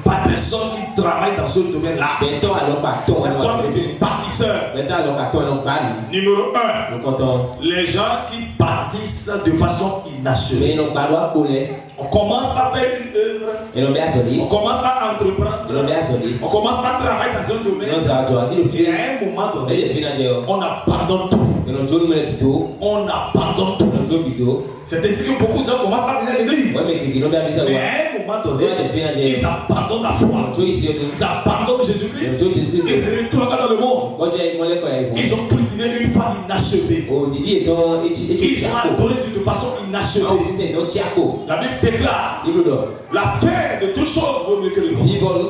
pas de personnes qui travaillent dans ce domaine-là. Toi, tu es bâtisseur. Numéro 1, les gens qui bâtissent de façon inachevée. On commence par faire une œuvre. On commence par entreprendre. On commence par travailler dans un domaine. Et à un moment donné, on abandonne tout. On abandonne tout. C'est ainsi que beaucoup de gens commencent par venir à l'église. Mais à un moment donné, ils abandonnent la foi. Ils abandonnent Jésus-Christ. Ils retournent dans le monde. Ils ont cultivé une foi inachevée. Ils ont adoré Dieu de façon inachevée. La Bible déclare la fin de toutes choses vaut mieux que le commencement.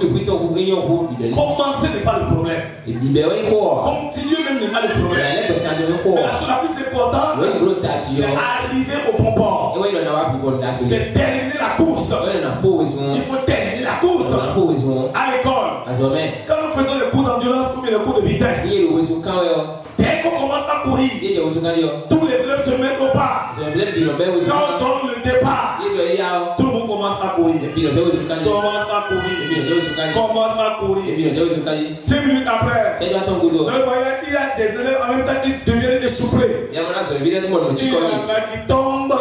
Commencer n'est pas le problème. Continuer même n'est pas le problème. Mais la chose la plus importante, c'est arriver au bon port. C'est terminer la course. Il faut terminer la course. À l'école, quand nous faisons les cours d'endurance ou les cours de vitesse, dès qu'on commence à courir, tous les élèves se mettent au pas. Quand on donne le départ, tout le monde commence à courir. Commence à courir. 5 minutes après, vous voyez qu'il y a des élèves en même temps qui deviennent essoufflés. Il y en a qui tombent.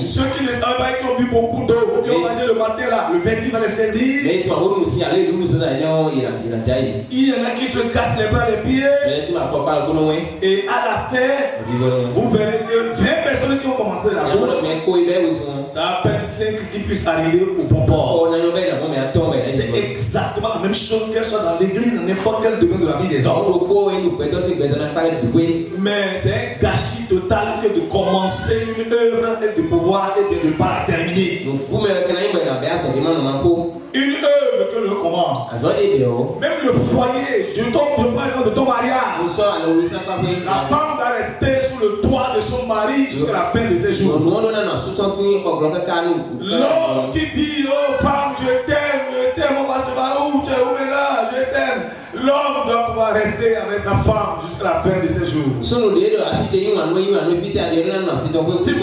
Ceux qui ne savent pas, qui ont bu beaucoup d'eau, qui ont mangé le matin là, le vertige va les saisir. Il y en a qui se cassent les bras, les pieds. Et à la fin, vous verrez que 20 personnes qui ont commencé la course, ça à peine 5 qui puissent arriver au bon port. C'est exactement la même chose qu'elle soit dans l'église, dans n'importe quel domaine de la vie des hommes. Mais c'est un gâchis total que de commencer une œuvre et de pouvoir et de ne pas la terminer. Une œuvre que l'on commence. Même le foyer, je prends exemple de ton mariage. La femme va rester sous le toit de son mari jusqu'à la fin de ses jours. L'homme qui dit, oh femme, je t'aime, on va se voir où tu es, où là, je t'aime. L'homme doit pouvoir rester avec sa femme jusqu'à la fin de ses jours. Si vous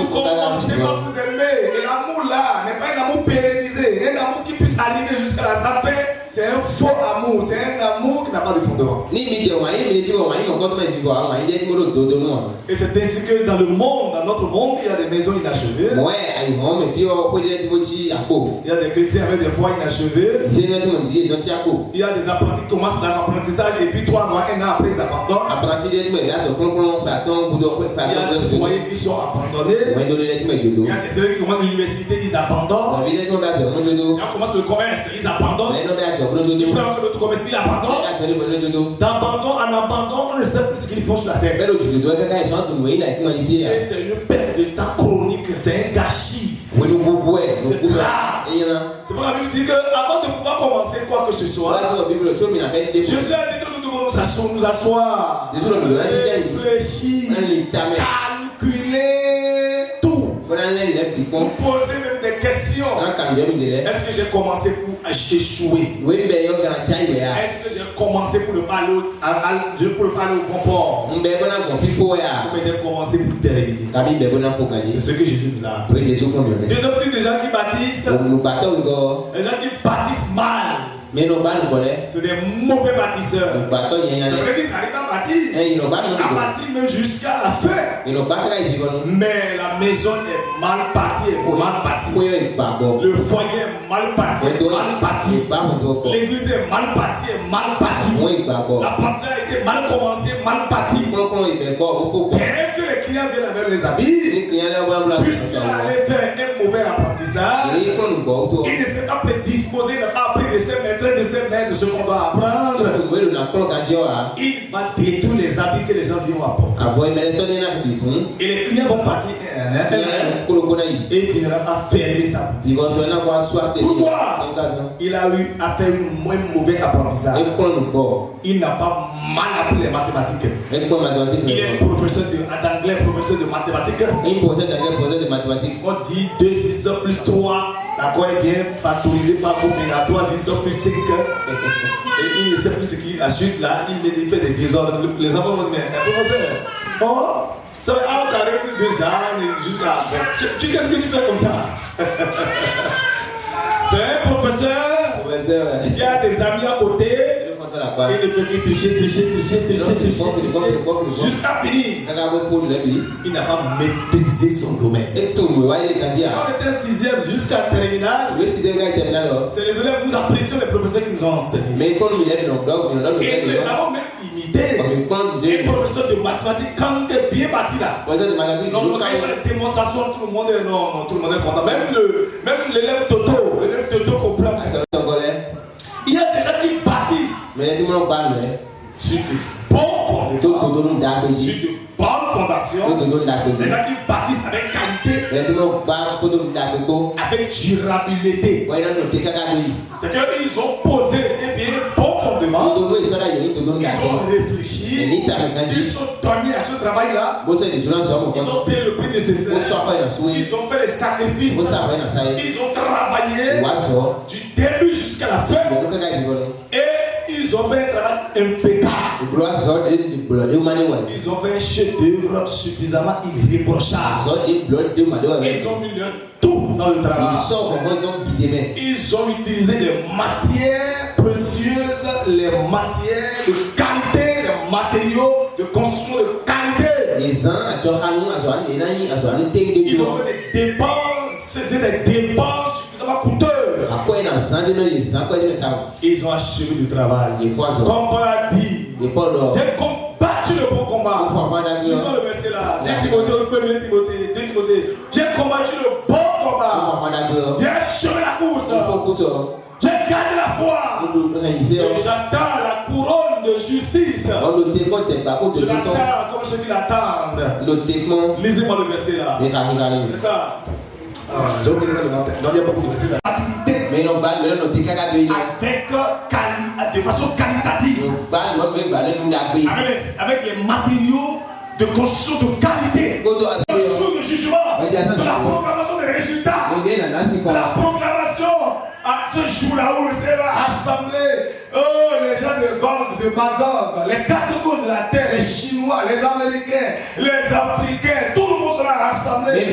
commencez par vous aimer, et l'amour là n'est pas un amour pérennisé, un amour qui puisse arriver jusqu'à la fin, c'est un faux amour, c'est un amour qui n'a pas de fondement. Et c'est ainsi que dans le monde, dans notre monde, il y a des maisons inachevées. Il y a des chrétiens avec des voies inachevées. Il y a des apprentis qui commencent dans l'apprentissage et puis 3 mois, 1 an après ils abandonnent. Il y a des foyers qui sont abandonnés. Il y a des élèves qui commencent l'université, ils abandonnent. Il y a qui commencent le commerce, ils abandonnent. Il y a encore d'autres commerces, ils abandonnent. D'abandon en abandon, on ne sait plus ce qu'ils font sur la terre. Et c'est une perte de temps chronique, c'est un gâchis. C'est grave. C'est pour la Bible dit qu'avant de pouvoir commencer quoi que ce soit, Jésus a dit que nous devons nous asseoir, réfléchir, calculer tout. Vous posez même des questions. Est-ce que j'ai commencé pour échouer? Est-ce que j'ai commencé pour ne pas aller au bon port? Ou bien j'ai commencé pour terminer? C'est ce que Jésus nous a appris. Deuxième type de gens qui bâtissent, les gens qui bâtissent mal. C'est des mauvais bâtisseurs. C'est vrai qu'ils n'arrivent pas à bâtir. À bâtir même jusqu'à la fin. Mais la maison est mal bâtie, mal bâtie. Le foyer est mal bâti, mal bâti. L'église est mal bâtie, mal bâtie. L'apprentissage a été mal commencé, mal bâti. Dès que les clients viennent avec les amis, puisqu'il allait faire un mauvais apprentissage, il ne s'est pas prédisposé, il n'a pas appris de ses maîtres, de ce qu'on doit apprendre. Il va détruire les habits que les gens lui ont apportés. Et les clients vont partir et il finira par fermer sa boutique. Pourquoi? Il a eu à faire un mauvais apprentissage. Il n'a pas mal appris les mathématiques. Il est professeur d'anglais, professeur de mathématiques. On dit 2 6 plus 3, d'accord, est bien factorisé par combinatoire, 6 plus 5. Et il ne sait plus ce qu'il a suite là, il fait des désordres. Les enfants vont dire, mais professeur, oh, ça va être carré plus 2 ans jusqu'à. Qu'est-ce que tu fais comme ça? C'est un professeur Il y a des amis à côté. Et le petit tricher, jusqu'à finir. Il n'a pas maîtrisé son domaine. Quand on était 6e jusqu'à terminale, c'est les élèves, nous apprécions les professeurs qui nous ont enseigné. Et nous les avons même imité. Les professeurs de mathématiques, quand on est bien bâti là, donc quand il y a des démonstrations, tout le monde est content. Même l'élève Toto comprend. Il y a des gens qui bâtissent sur de bonnes fondations, des gens qui bâtissent avec qualité, avec durabilité. C'est qu'ils ont posé bon fondement, ils ont réfléchi, ils sont dormis à ce travail-là, ils ont payé le prix nécessaire, ils ont fait les sacrifices, ils ont travaillé du début jusqu'à la fin, et ils ont fait un travail impeccable. Ils ont fait un chef-d'œuvre suffisamment irréprochable. Ils ont mis tout dans le travail. Ils ont utilisé des matières précieuses, les matières de qualité, les matériaux de construction de qualité. Ils ont fait des dépenses suffisamment coûteuses. Ils ont achevé le travail. Comme Paul a dit, j'ai combattu le bon combat. Lisons le verset là. 2 Timothée. J'ai combattu le bon combat. J'ai achevé la course. J'ai gardé la foi. Et j'attends la couronne de justice. Je l'attends comme ceux qui l'attendent. Lisez-moi le verset là. C'est ça. J'ai oublié ça le matin. Donc il y a beaucoup de versets là. De façon qualitative. Avec les matériaux de construction de qualité. De jugement. De la proclamation des résultats. De la proclamation à ce jour-là où le Seigneur a rassemblé les gens de Gog, de Magog, les 4 coins de la terre, les Chinois, les Américains, les Africains, tout le monde sera rassemblé. Et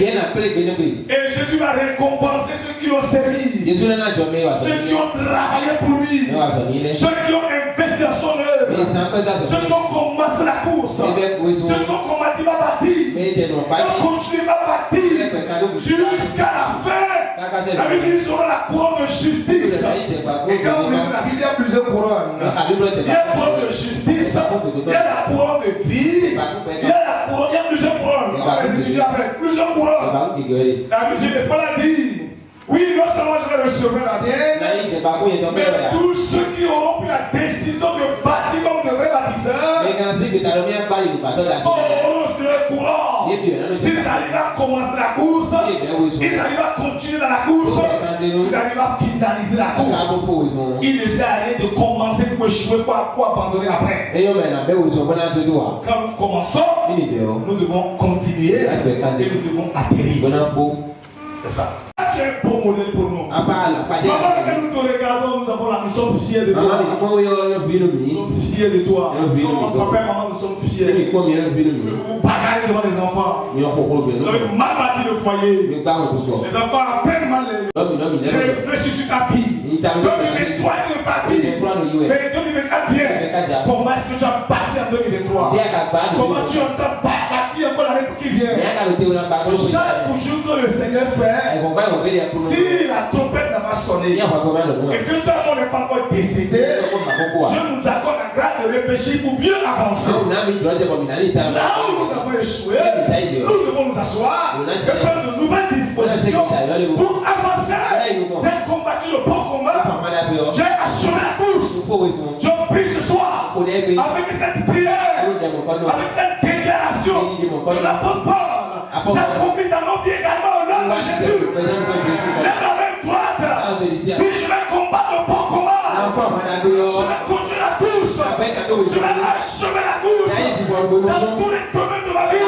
Jésus va récompenser ceux qui l'ont servi, ceux qui ont travaillé pour lui, ceux qui ont investi dans son œuvre, ceux qui ont commencé la course, ceux qui ont combattu ma bâtie, qui ont continué ma bâtie jusqu'à la fin. La Bible dit qu'ils auront la couronne de justice. Et quand vous lisez la Bible, il y a plusieurs couronnes. Il y a la couronne de justice, il y a la couronne de vie, il y a plusieurs couronnes. On va les étudier après. Plusieurs couronnes. La Bible, Paul a dit, oui, non seulement je vais recevoir la mienne, mais tous ceux qui auront pris la décision de bâtir comme de vrais bâtisseurs, auront sur le courant. Ils arrivent à commencer la course, ils arrivent à continuer dans la course, ils arrivent à finaliser la course. Il ne sert à rien de commencer pour échouer, pour abandonner après. Quand nous commençons, nous devons continuer et nous devons atterrir. C'est ça. Tu es un beau modèle pour nous. Maman, quand nous te regardons, nous sommes fiers de toi. Nous sommes fiers de toi. Papa et maman, nous sommes fiers. Vous bagarrez devant les enfants. Vous avez mal bâti le foyer. Les enfants à peine mal réfléchis sur ta vie. 2023 est reparti. 2024 vient. Comment est-ce que tu as bâti en 2023? Comment tu entends bâtir encore l'année qui vient? Chaque jour que le Seigneur fait, si la trompette n'a pas sonné et que tout le monde n'est pas encore décédé, je nous accorde la grâce de réfléchir pour mieux avancer. Là où nous avons échoué, nous devons nous asseoir et prendre de nouvelles dispositions pour avancer. J'ai combattu le bon combat, j'ai achevé la course. Je prie ce soir avec cette prière, avec cette déclaration de l'apôtre Paul, s'accomplit dans nos vies également au nom de Jésus. Lève la main droite, puis je vais combattre le bon combat. Je vais continuer la course, je vais achever la course dans tous les domaines de ma vie.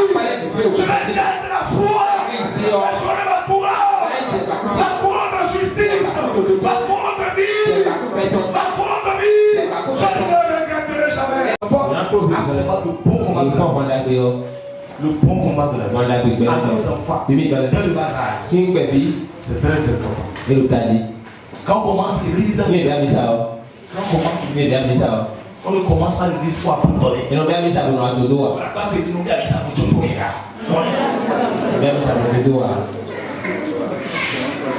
Je vais garder la foi, achever ma couronne, la couronne de justice, la couronne de vie, la couronne de vie. Je ne regretterai jamais. À combattre le bon combat de la vie. Le bon combat de la vie. À nos enfants, dès le bas âge, c'est très important. Quand on commence l'église, on ne commence pas l'église pour abandonner.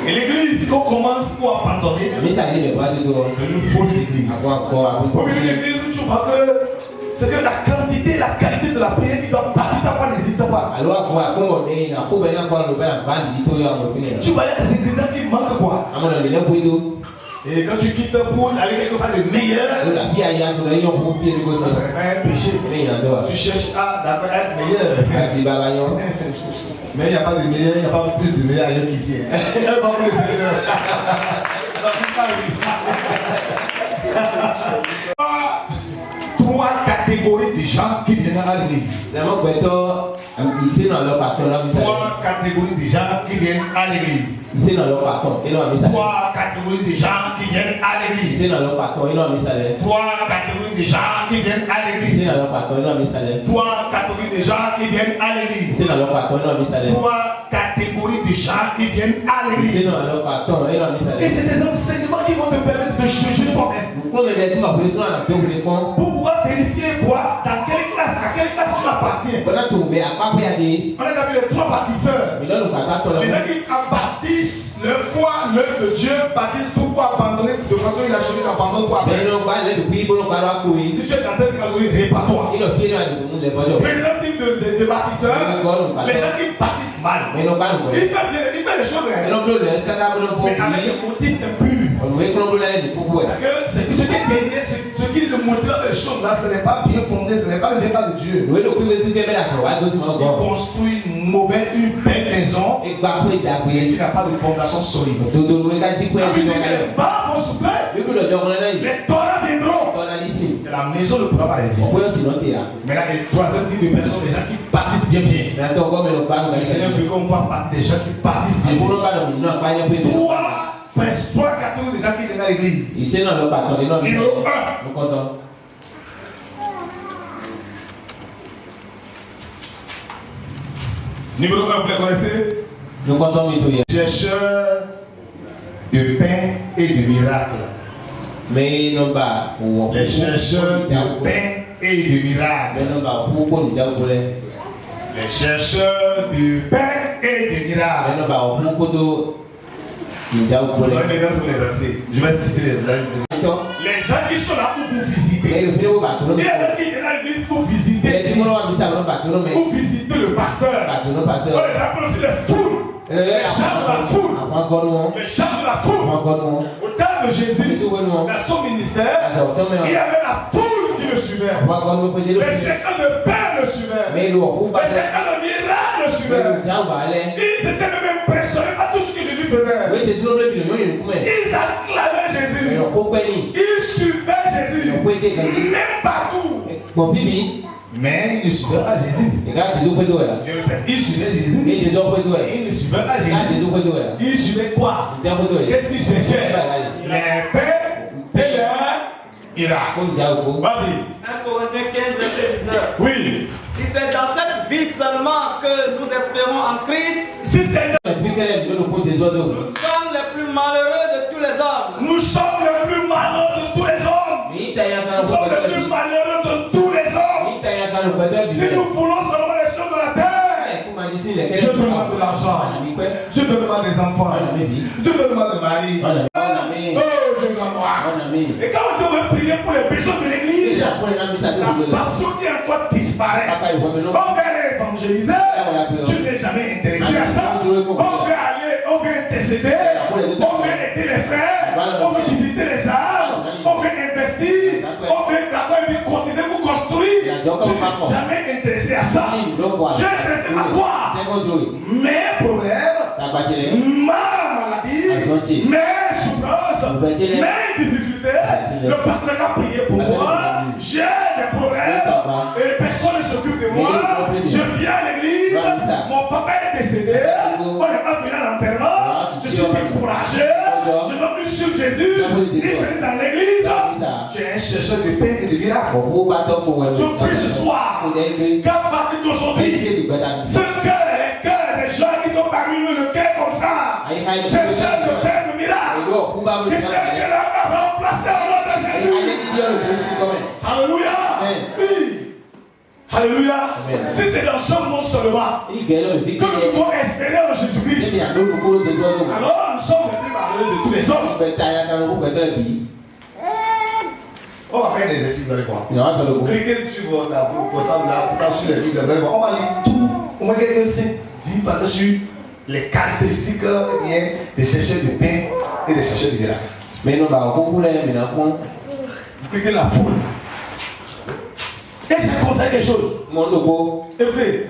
Et l'église qu'on commence pour abandonner, c'est une fausse église. Une église où tu vois que c'est que la quantité et la qualité de la prière qui doit partir d'abord n'existe pas. Tu vois, il y a des églises qui manquent quoi. Et quand tu quittes pour aller quelque part de meilleur, ça serait pas un péché. Tu cherches à être meilleur. Mais il n'y a pas de meilleur, il n'y a pas plus de meilleur ailleurs qu'ici. Il n'y a pas plus de meilleur. Trois catégories de gens qui viennent à l'église. Trois catégories de gens qui viennent à l'église. Trois catégories de gens qui viennent à l'église. Trois catégories de gens qui viennent à l'église. Trois catégories de gens qui viennent à l'église. Trois catégories de gens qui viennent à l'église. Et c'est des enseignements qui vont te permettre de juger toi-même. Pour pouvoir vérifier quoi, dans quelle classe, à quelle classe tu appartiens. On a vu les trois bâtisseurs. Les gens qui bâtissent leur foi, l'œuvre de Dieu, bâtissent tout pour abandonner de façon inachevée, abandonne pour après. Si tu es dans cette catégorie, répare-toi. Deuxième type de bâtisseurs, les gens qui bâtissent mal. Il fait les choses, mais avec un motif impur. C'est que ce qui est derrière, ce qui le motive les choses là, ce n'est pas bien fondé, ce n'est pas le véritable de Dieu. Il construit une belle maison qui n'a pas de fondation solide. Va pour souper, les torrents viendront. Et la maison ne pourra pas résister. Maintenant, il y a le troisième type de personnes, les gens qui bâtissent bien. Le Seigneur veut qu'on voit partie des gens qui bâtissent bien. Trois catégories de gens qui viennent à l'église. Numéro 1. Numéro 1, vous les connaissez? Chercheurs de pain et de miracles. Les chercheurs de pain et de miracles. Les chercheurs de pain et de miracles. Je vais citer les gens qui sont là pour vous visiter. Il y a des gens qui viennent à l'église pour visiter l'église. Pour visiter le pasteur. On les appelle aussi les foules. Les gens de la foule. Les gens de la foule. Au temps de Jésus, dans son ministère, il y avait la foule qui le suivait. Les chercheurs de pain le suivaient. Les chercheurs de miracles le suivaient. Ils étaient même impressionnés par tout ce que Jésus faisait. Ils acclamaient Jésus. Ils suivaient Jésus. Même partout. Mais ils ne suivaient pas Jésus. Ils suivaient Jésus. Ils ne suivaient pas Jésus. Ils suivaient quoi? Qu'est-ce qu'ils cherchaient? Les paix et les miracles. Vas-y. 1 Corinthiens 15, verset 19. Oui. Si c'est dans cette vie seulement que nous espérons en Christ, si c'est nous sommes les plus malheureux de tous les hommes. Nous sommes les plus malheureux de tous les hommes. Nous sommes les plus malheureux de tous les hommes. Si nous voulons seulement les choses de la terre, Dieu demande de l'argent, Dieu demande des enfants, Dieu demande des maris. Oh, je dois voir. Et quand on veut prier pour les besoins de l'église, la passion qui en toi disparaît. On veut évangéliser, tu n'es jamais intéressé à ça. On veut aller, on veut intercéder, on veut aider les frères, on veut visiter les âmes, on veut investir, on veut cotiser pour construire. Tu n'es jamais intéressé à ça. Je suis intéressé à quoi? Mes problèmes, ma maladie, mes souffrances, mes difficultés. Le pasteur a prié pour moi. J'ai des problèmes et personne ne s'occupe de moi. Je viens à l'église, mon papa est décédé, on n'est pas venu à l'enterrement. Je suis découragé, je n'ai plus sur Jésus. Il est dans l'église. Tu es un chercheur de paix et de miracles. Je prie ce soir qu'à partir d'aujourd'hui, ce cœur est le cœur des gens qui sont parmi nous, le cœur comme ça, chercheur de paix et de des miracles. Et c'est que là a remplacé au nom de Jésus. Alléluia. Oui. Alléluia. Si c'est dans ce monde seulement que nous pouvons espérer en Jésus-Christ, alors nous sommes les plus malheureux de tous les hommes. On va faire un exercice, vous allez voir. Cliquez sur votre portable là, pour sur les Bibles, vous allez voir. On va lire tout, au moins quelques 5-10 passages sur les caractéristiques des chercheurs de pain et des chercheurs de miracles. Mais non, vous cliquez la foule. Et j'ai conseillé quelque chose. Écoutez,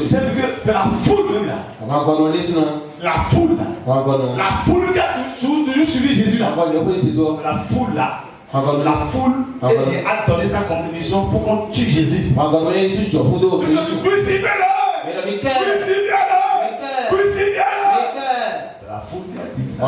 j'ai vu que c'est la foule même là. La foule là. La foule qui a toujours suivi Jésus là. C'est la foule là. La foule a donné sa contribution pour qu'on tue Jésus. Crucifiez-le! Crucifiez-le! C'est la foule qui a dit ça.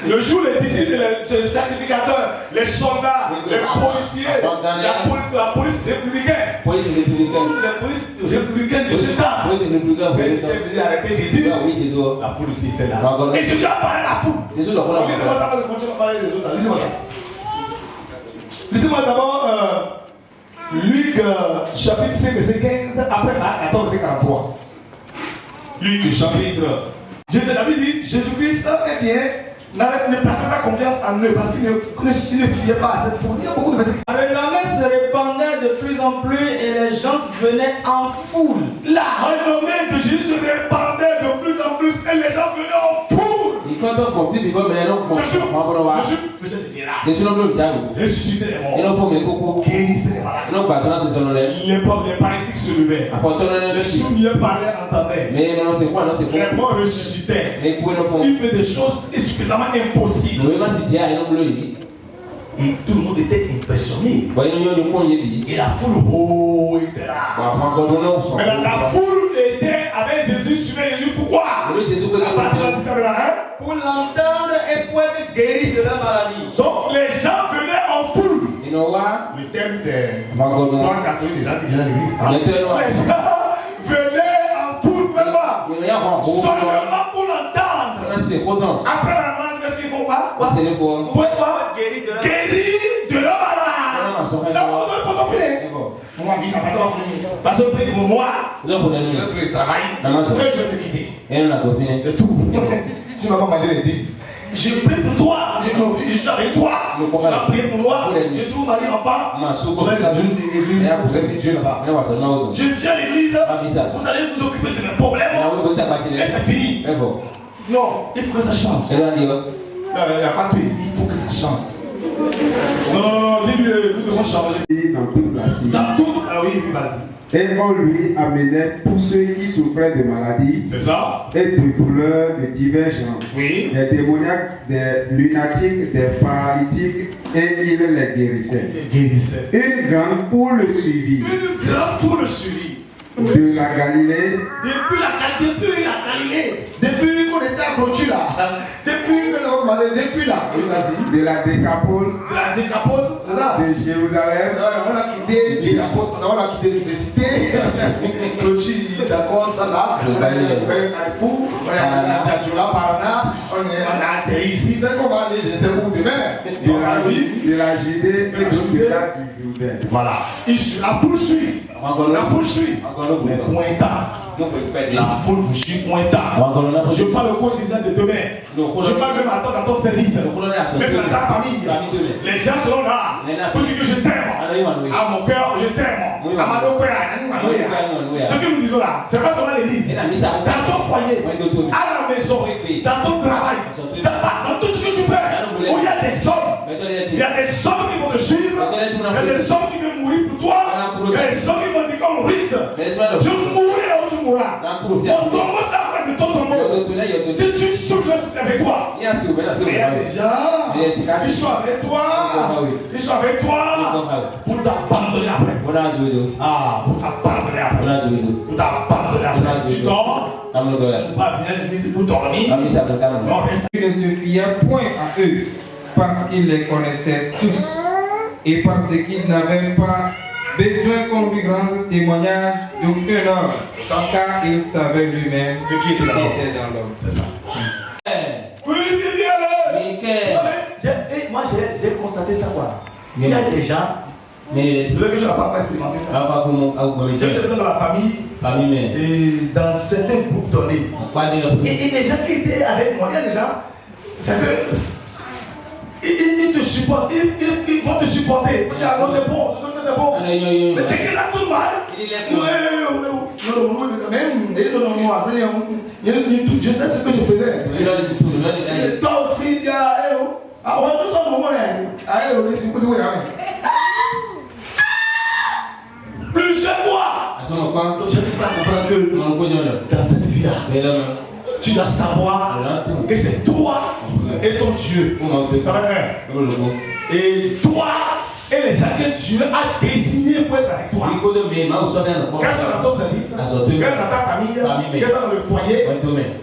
Le jour les disciples, les sacrificateurs, les soldats, les policiers, la police républicaine, les polices républicaines de ce temps, ils étaient venus arrêter Jésus. La police était là. Et Jésus a parlé à la foule. Lisez-moi ça, parce que continue à parler des autres. Lisez-moi ça. Lisez-moi d'abord Luc chapitre 5, verset 15, après 14, verset 43. Luc chapitre. David dit, Jésus-Christ, eh bien, ne placez sa confiance en eux parce qu'il ne fiait pas à cette foule. Il y a beaucoup de versets. La renommée se répandait de plus en plus et les gens venaient en foule. La renommée de Jésus se répandait de plus en plus et les gens venaient en foule. Jésus faisait des miracles. Ressuscitait les morts. Guérissait les malades. Les paralytiques se levaient. Les sourds parlaient, entendaient. Les morts ressuscitaient. Il fait des choses suffisamment impossibles. Et tout le monde était impressionné. Et la foule était là. Mais la foule était avec Jésus, suivait Jésus. Pourquoi? Pour l'entendre et pour être guéri de la maladie. Donc les gens venaient en foule. Le thème c'est 3 catholiques des gens qui viennent à l'église. Les gens venaient en foule vraiment. Seulement pour l'entendre. Après la maladie, qu'est-ce qu'ils font pas? Quoi? Guéri de la maladie. On va dire ça parce que pour moi, je vais travailler. Je vais te quitter. C'est tout. Tu ne vas pas manger les dîmes. Je prie pour toi, je suis avec toi. Tu vas prier pour moi. Je trouve Marie enfant. Je vais dans une église pour servir Dieu là-bas. Je viens à l'église. Vous allez vous occuper de mes problèmes. Et c'est fini. Non, il faut que ça change. Il n'y a pas de il faut que ça change. Non, nous devons changer. Dans toute la Syrie. Dans toute, ah oui, vas-y. Et on lui amenait tous ceux qui souffraient de maladies et de douleurs de divers genres. Oui. Des démoniaques, des lunatiques, des paralytiques, et il les guérissait. Une grande foule le suivit. De la Galilée. Depuis la Galilée. Depuis qu'on était à clôture là. Depuis là. De la Décapole. C'est ça. De Jérusalem. On a quitté Décapole. On a quitté l'université. Clôture, d'accord, ça là. On a été à Carrefour. On est à Djadjoula, Parna. On a atterri ici. Dès qu'on va aller, je sais où demain. De la Judée et de l'État du Jourdain. Voilà. La poursuit. Mais pointard. La foule vous suit pointard. Je parle au coin déjà de demain. Je parle même à ton service. Même dans ta famille. Les gens seront là pour dire que je t'aime. À mon cœur, je t'aime. À ma cœur, ce que nous disons là, c'est pas seulement l'église. Dans ton foyer, à la maison, dans ton travail, dans tout ce que tu fais, où il y a des hommes. Il y a des hommes qui vont te suivre. Il y a des hommes qui vont mourir pour toi. Il y a des hommes qui vont dire comme rite. Je mourrai là où tu mourras. Mon tombeau sera près de ton tombeau. Si tu souffres, je suis avec toi. Mais il y a des gens qui sont avec toi. Ils sont avec toi pour t'abandonner après. Ah, pour t'abandonner après. Pour t'abandonner après. Tu dors. Pas bien l'église pour dormir. Il ne se fiait point à eux parce qu'il les connaissait tous et parce qu'il n'avait pas besoin qu'on lui rende témoignage d'aucun homme, car il savait lui-même ce qui était dans l'homme. C'est ça. moi j'ai constaté ça quoi. Il y a des gens, mais que je n'ai pas expérimenté ça. J'ai vu dans la famille, et dans certains groupes donnés. Et des gens qui étaient avec moi, il y a des gens, c'est que ils te supportent, ils vont te supporter. Ils disent, ah non, c'est bon, c'est bon. Mais t'es là tout mal. Je sais ce que je faisais. Toi aussi, il y a. Ah ouais, tout ça, moment plusieurs fois. Donc je ne peux pas comprendre que dans cette vie-là, tu dois savoir que c'est toi et ton Dieu. Ça va faire. Et toi et les gens que Dieu a désignés pour être avec toi. Qu'elles sont dans ton service, qu'elles sont dans ta famille, qu'elles sont dans le foyer,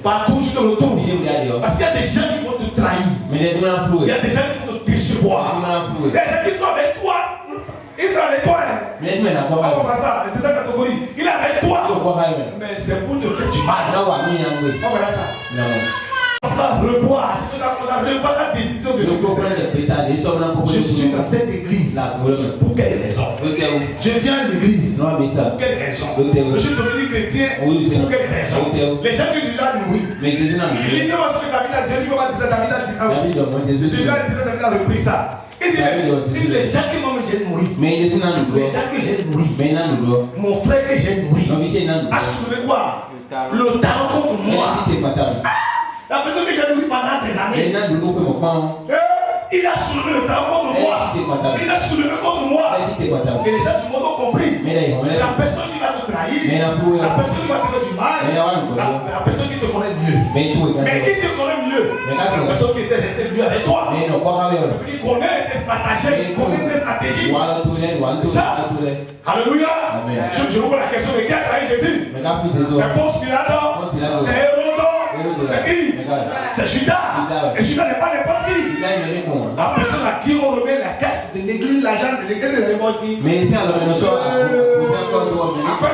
partout tu te retrouves. Parce qu'il y a des gens qui vont te trahir. Il y a des gens qui vont te décevoir. Il y a des gens qui sont avec toi. Ils sont avec toi. On va ça, la deuxième catégorie. Il est avec toi. Mais c'est pour te faire du mal. On verra ça. On va revoir. Si tu dois revoir la décision de ce que je suis dans cette église. Pour quelle raison? Je viens à l'église. Pour quelle raison? Je suis devenu chrétien. Pour quelle raison? Les gens que Jésus a nourris. Il dit moi ce que David a dit. Jésus va dire ça. David a dit ça aussi. Jésus a dit ça. David a repris ça. Il dit les gens que moi j'ai nourri. Les gens que j'ai nourri. Mon frère que j'ai nourri. A soulevé quoi? Le talent contre moi. La personne que j'ai nourri pendant des années. Il a soulevé le talent contre moi. Il a soulevé contre moi. Et les gens du monde ont compris. La personne qui va te trahir. La personne qui va te faire du mal. La personne qui te connaît mieux. Mais qui te connaît mieux? La personne qui était restée mieux avec toi. Parce qu'il connaît tes stratagèmes. Il connaît tes stratégies. Ça. Alléluia. Je vous pose la question de qui a trahi Jésus? C'est Ponce Pilate. C'est Hérode. C'est qui? C'est Judas. Et Judas n'est pas n'importe qui. La personne à qui on remet la caisse de l'église, l'argent de l'église, c'est n'importe qui. Mais ici, après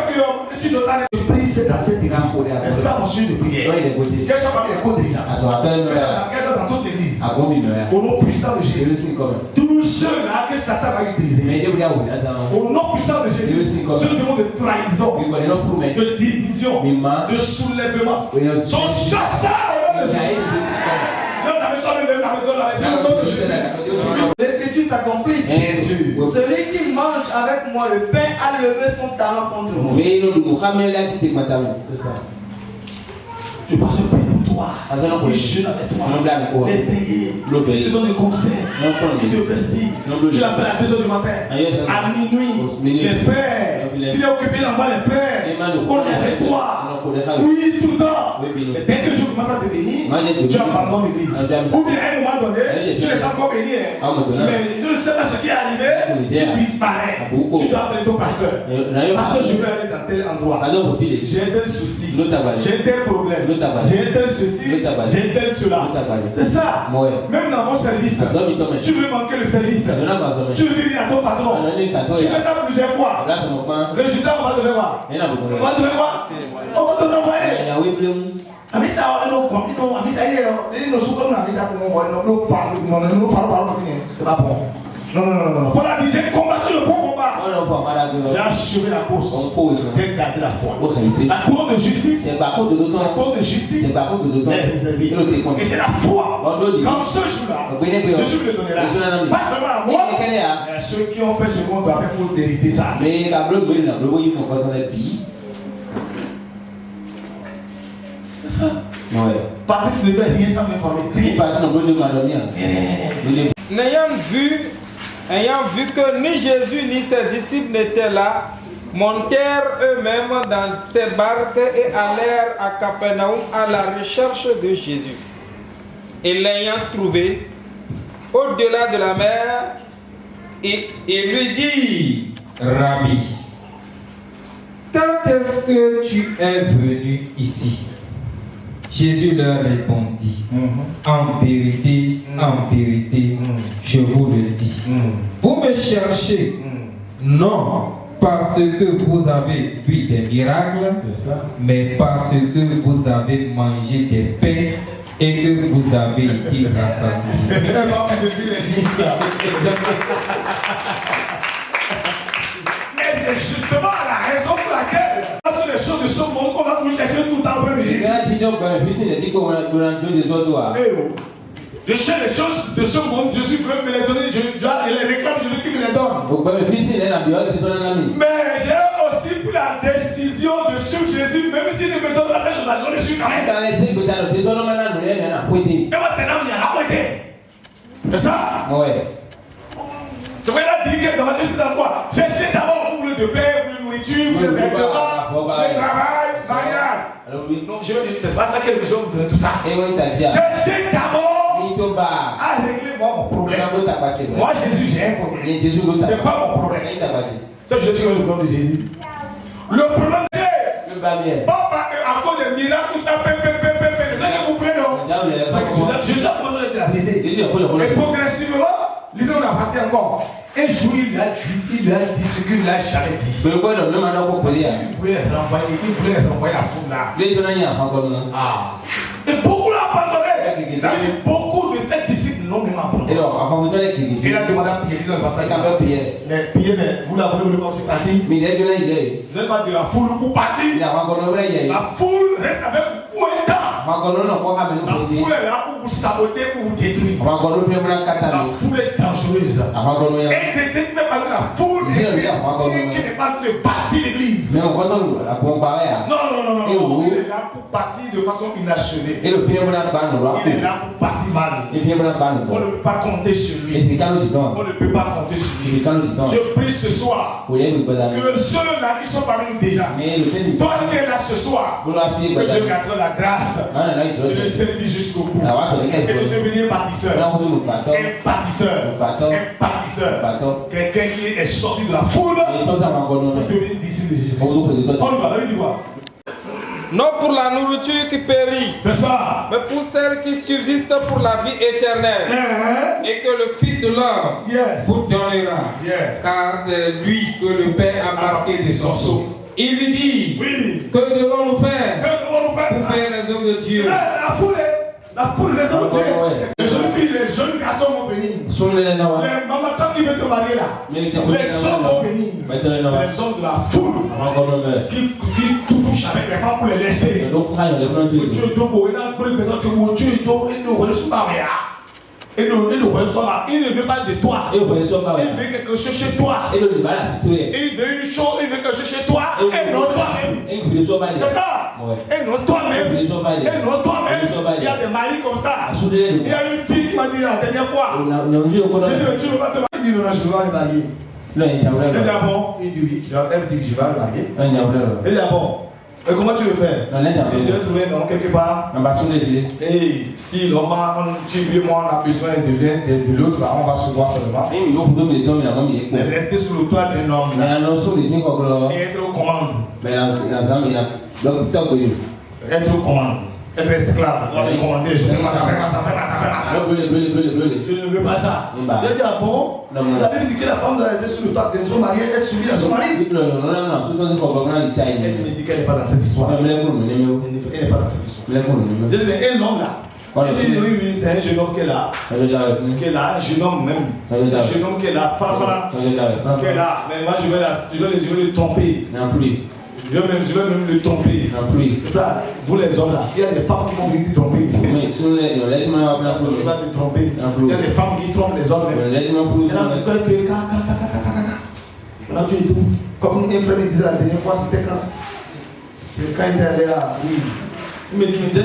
que tu dois le prix, c'est dans cette église. C'est ça mon sujet de prière. Quels sont parmi les co-dirigeants? Quels sont dans toute l'église? Au nom puissant de Jésus. Tous ceux-là que Satan va utiliser. Au nom puissant de Jésus. Je demande de trahison, de division, de soulèvement. Sont chassés au nom de Jésus. L'écriture s'accomplisse. Celui qui mange avec moi le pain a levé son talent contre moi. C'est ça. Je passe un pain pour toi. Et je jeûne avec toi. T'es payé. Tu donnes des conseils. Il te investit. Tu l'appelles à 2h du matin. À minuit. Les frères. S'il est occupé, il envoie les frères. On est avec toi. Oui, tout le temps. Mais dès que Dieu commence à te bénir, tu abandonnes l'église. Ou bien à un moment donné, tu n'es pas encore béni. Mais tu ne sais pas ce qui est arrivé. Tu disparais. Tu dois appeler ton pasteur. Pasteur, je vais aller dans tel endroit. J'ai tel souci. J'ai tel problème. J'ai tel ceci, j'ai tel cela. C'est ça. Même dans mon service, tu veux manquer le service. Tu veux dire à ton patron. Tu fais ça plusieurs fois. Résultat, on va te le voir. On va te le voir. On va te l'envoyer. Mais ça, c'est pas bon. Non. Paul a dit, j'ai combattu le bon combat. J'ai achevé la course. J'ai gardé la foi. La cour de justice. La cour de justice. Mais réservée. Et j'ai la foi. Comme ce jour-là, Jésus me le donnera. Pas seulement à moi, mais à ceux qui ont fait ce qu'on doit faire pour hériter ça. C'est ça. Patrice ne veut rien sans m'informer. Ayant vu que ni Jésus ni ses disciples n'étaient là, montèrent eux-mêmes dans ces barques et allèrent à Capernaum à la recherche de Jésus. Et l'ayant trouvé, au-delà de la mer, il lui dit, Rabbi, quand est-ce que tu es venu ici? Jésus leur répondit, en vérité, je vous le dis, vous me cherchez, non parce que vous avez vu des miracles, mais parce que vous avez mangé des pains et que vous avez été rassasiés. Mais c'est justement la raison pour laquelle, dans les choses de ce monde, on va toujours chercher tout le temps auprès de Jésus. Je cherche les choses de ce monde, Jésus veut me les donner, je les réclame, je veux qu'il me les donne. Mais j'ai aussi pris la décision de suivre Jésus, même s'il ne me donne pas les choses à donner, je suis quand même. Et maintenant, il y a la moitié. C'est ça? Oui. Tu vas dire que dans la décision de quoi? Cherchez d'abord pour le paix, pour la nourriture, pour le vêtement, pour le travail, mariage. Non, je veux dire, c'est pas ça que les gens me donnent tout ça. Cherchez d'abord à régler mon problème. Moi, Jésus, j'ai un problème. C'est quoi mon problème? Ça, je dis le problème de Jésus. Le problème, c'est pas à cause des miracles, tout ça, c'est ça que vous voulez, non? Jésus a posé la vérité. Et progressivement, lisons la partie encore. Un jour, il a dit ce qu'il n'a jamais dit. Il voulait renvoyer la foule là. Ah. Et beaucoup l'ont abandonné. Beaucoup de ses disciples l'ont même abandonné. Il a demandé à prier, disons le passage. Mais prier, mais vous l'avez voulu comme c'est parti. Vous n'êtes pas de la foule pour partir. La foule reste avec vous un temps. La foule est là pour vous saboter, pour vous détruire. La foule est dangereuse. Un chrétien qui fait partie de la foule et qui n'est pas de bâtir l'église. Non. Il est là pour bâtir de façon inachevée. Il est là pour bâtir mal. On ne peut pas compter sur lui. On ne peut pas compter sur lui. Je prie ce soir que ceux-là qui sont parmi nous déjà, toi qui es là ce soir, que Dieu garde la grâce de le servir jusqu'au bout et de devenir bâtisseur. Un bâtisseur. Quelqu'un qui est sorti de la foule pour devenir disciple de Jésus. On y va, la Bible dit quoi? Non pour la nourriture qui périt, c'est ça. Mais pour celle qui subsiste pour la vie éternelle. Et que le Fils de l'homme vous donnera. Car c'est lui que le Père a marqué de son sceau. Il lui dit, que devons-nous faire pour faire les œuvres de Dieu? La foule, les hommes viennent. Les jeunes filles, les jeunes garçons vont venir. Les mamans qui veulent te marier là. Les hommes vont venir. C'est les hommes de la foule qui touchent avec les femmes pour les laisser. Il ne veut pas de toi. Il veut quelque chose chez toi. Il veut une chose, il veut quelque chose chez toi. Et non toi-même. C'est ça. Et non toi-même. Il y a des maris comme ça. Il y a une fille qui m'a dit la dernière fois. J'ai dit, tu ne veux pas te marier. Il dit, non, je ne veux pas me marier. Il dit, ah bon? Il dit, oui. Elle me dit que je vais me marier. Il dit, ah bon? Et comment tu le fais? Je vais trouver un homme quelque part. Et si l'homme, tu lui et moi, on a besoin de l'autre, on va se voir seulement. Mais rester sous le toit d'un homme et être aux commandes. Être aux commandes. Être esclave. On est commandé. Je ne veux pas ça, fais ça. Je ne veux pas ça. Il a dit, ah bon? La Bible dit que la femme doit rester sur le toit de son mari, être soumise à son mari. Elle me dit qu'elle n'est pas dans cette histoire. Elle n'est pas dans cette histoire. Je dis, mais un homme là. Il dit, oui, c'est un jeune homme qui est là. Un jeune homme même. Un jeune homme qui est là. Qui est là. Mais moi, je vais le tromper. Je vais même le tromper. C'est ça, vous les hommes là, il y a des femmes qui vont venir te tromper. Il va te tromper. Il y a des femmes qui trompent les hommes. On a tué tout. Comme un frère me disait la dernière fois, c'était quand il était allé là. Oui. Il me dit, mais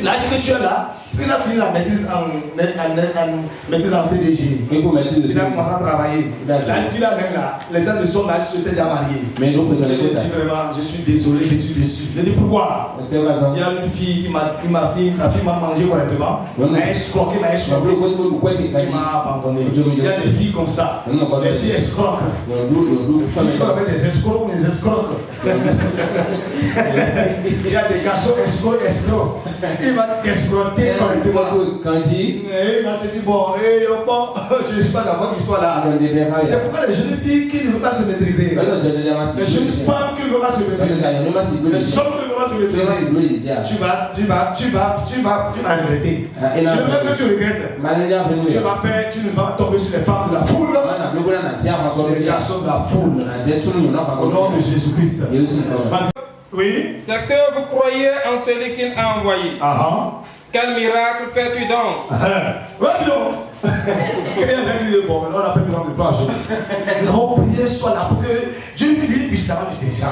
l'âge que tu es là, parce qu'il a fini la maîtrise en CDG. Il a commencé à travailler. L'âge qu'il a même là, les gens de son âge s'étaient déjà mariés. Il me dit vraiment, je suis désolé, je suis déçu. Je lui ai dit pourquoi? Il y a une fille qui m'a mangé correctement. Elle m'a escroqué, il m'a abandonné. Il y a des filles comme ça. Les filles escroquent. Les filles avec des escrocs, des escrocs. Il y a des garçons escrocs. Il va escroquer il va te dire, bon, je ne suis pas d'accord qu'il soit là. C'est pourquoi les jeunes filles qui ne veulent pas se maîtriser, les jeunes femmes qui ne veulent pas se maîtriser, les hommes qui ne veulent pas se maîtriser, tu vas regretter. Je veux que tu regrettes. Tu ne vas pas tomber sur les femmes de la foule, sur les garçons de la foule. Au nom de Jésus-Christ. Oui. C'est que vous croyez en celui qu'il a envoyé. Quel miracle fais-tu donc? Bon, on a fait le miracle de 3 jours. Nous avons prié soit là pour que Dieu nous dise puissamment du déjà.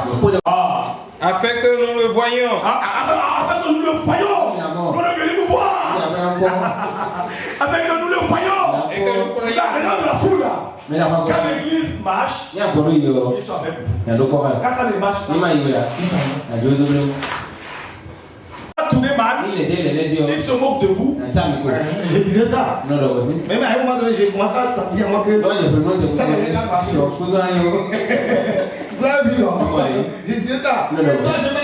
Afin que nous le voyions. Afin que nous le voyions. Nous ne venons nous voir. Afin que nous le voyons. Et que nous croyions. De la foule là. Quand l'église marche, ils sont avec vous. Quand ça ne marche pas, ils sont avec vous. Tourner mal, ils se moquent de vous. Je disais ça. Mais à un moment donné, j'ai commencé à sentir moi que ça ne va pas marcher. Vous avez vu, non? Je disais ça. Moi, je vais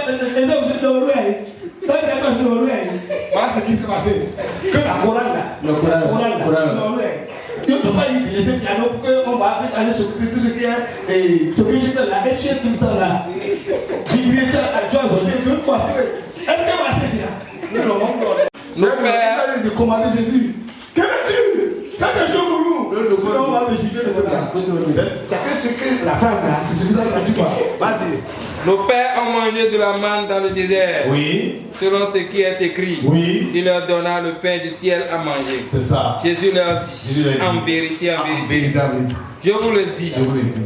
voilà ce qui s'est passé. Que la chorale là. Tu ne peux pas y laisser piano pour qu'on va aller s'occuper de tout ce qui est. Ce que tu fais là, et tu es tout le temps là. J'ai dit, tu as aujourd'hui, je veux passer. Est-ce que va acheter là? Nos pères. De commander Jésus. Que veux-tu? Fais des choses pour nous. Sinon, on va me chiffrer de côté. C'est que ce que la phrase là, c'est ce que ça veut dire quoi? Vas-y. Nos pères ont mangé de la manne dans le désert. Oui. Selon ce qui est écrit. Oui. Il leur donna le pain du ciel à manger. C'est ça. Jésus leur dit. En vérité, je vous le dis.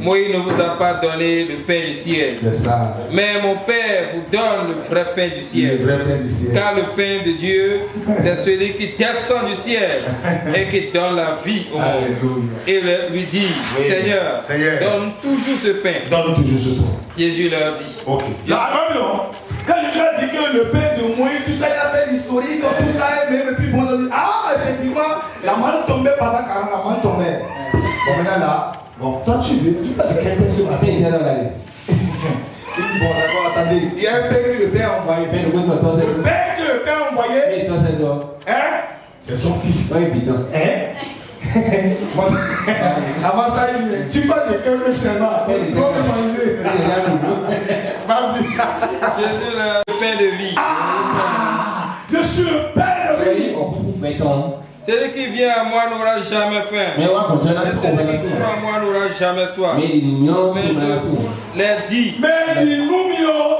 Moïse ne vous a pas donné le pain du ciel. C'est ça. Mais mon Père vous donne le vrai pain du ciel. Le vrai pain du ciel. Car le pain de Dieu, c'est celui qui descend du ciel et qui donne la vie au monde. Et lui dit, oui. Seigneur, donne toujours ce pain. Donne toujours ce pain. Jésus leur dit. Ok. Quand Jésus a dit que le pain de Moïse, tout ça, il a fait l'historique, tout ça, et puis bon, effectivement, la manne tombait pendant 40 ans, la manne tombait. Bon, maintenant là, bon, toi tu vas te quelqu'un ce matin. Il dit, bon, d'accord, attendez, il y a un pain que le père a envoyé. Le pain que le père a envoyé, hein? C'est son fils. Hein? Avant ça, il dit, tu parles de quelqu'un seulement. Vas-y. Jésus, le pain de vie. Je suis le pain de vie. Celui qui vient à moi n'aura jamais faim. Et celui qui croit à moi n'aura jamais soif. Mais je l'ai dit. Mais il nous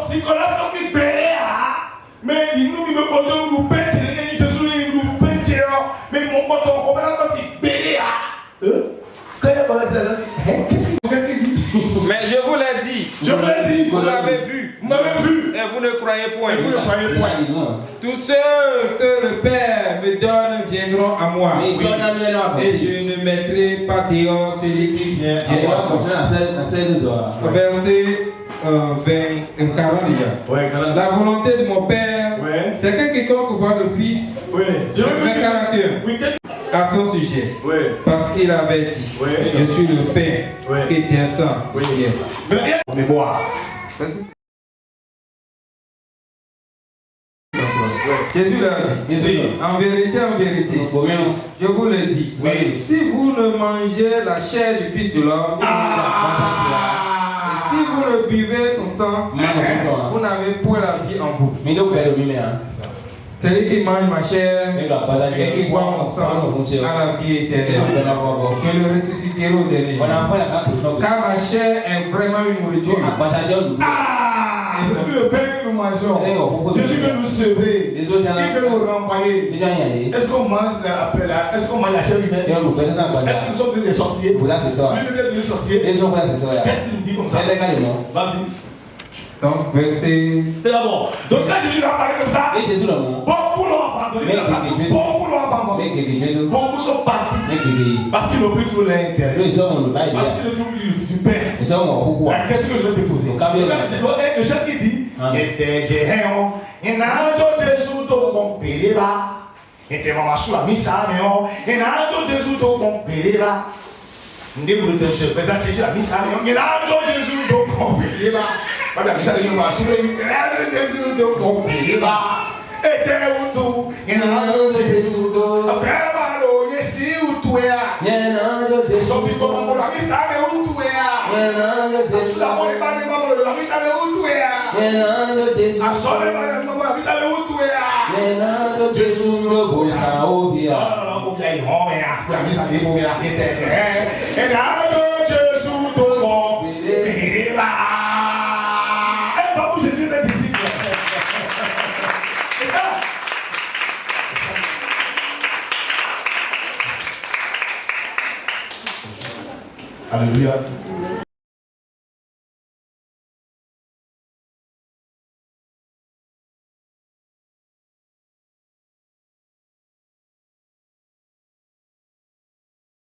si qu'on a sorti Béléa, mais il nous me pardonne nous pêcher, et Jésus nous pêcher, mais mon pote on comprend pas si Béléa. Quand il a parlé de ça, qu'est-ce qu'il dit? Mais je vous l'ai dit. Je vous l'ai dit. Vous l'avez vu. Vous m'avez vu. Et vous ne croyez point. Vous ne croyez point. Tous ceux que le Père me donne viendront à moi. Oui. Et je ne mettrai pas dehors celui qui vient à moi. Verset 40 déjà. La volonté de mon Père, c'est que quiconque voit le Fils, verset 41, à son sujet. Parce qu'il avait dit, je suis le pain qui descend du ciel. Mémoire. Jésus leur dit, en vérité, je vous le dis, si vous ne mangez la chair du Fils de l'homme, et si vous ne buvez son sang, vous n'avez point la vie en vous. Celui qui mange ma chair et qui boit mon sang a la vie éternelle. Je le ressusciterai au dernier jour. Car ma chair est vraiment une nourriture. C'est le pain que nous mangeons. Jésus veut nous sevrer. Il veut nous renvoyer. Est-ce qu'on mange la chair humaine? Est-ce que nous sommes des sorciers? Lui veut des sorciers. Qu'est-ce qu'il nous dit comme ça? Vas-y. Donc, verset. C'est d'abord. Donc, quand Jésus a parlé comme ça, beaucoup l'ont abandonné. Beaucoup l'ont abandonné. Beaucoup sont partis. Parce qu'ils n'ont plus tout leur intérêt. Parce qu'ils n'ont plus du pain. Qu'est-ce que je vais te poser? Le chef qui dit, il n'a pas de sous ton bon péléba. Il était maman sous la missa, mais il n'a pas de sous ton bon péléba. Il n'a pas de sous la missa, mais il n'a pas de sous ton bon péléba. Pada bisa dengan masuk ini, ada Yesus untuk kopi bah, itu Alléluia.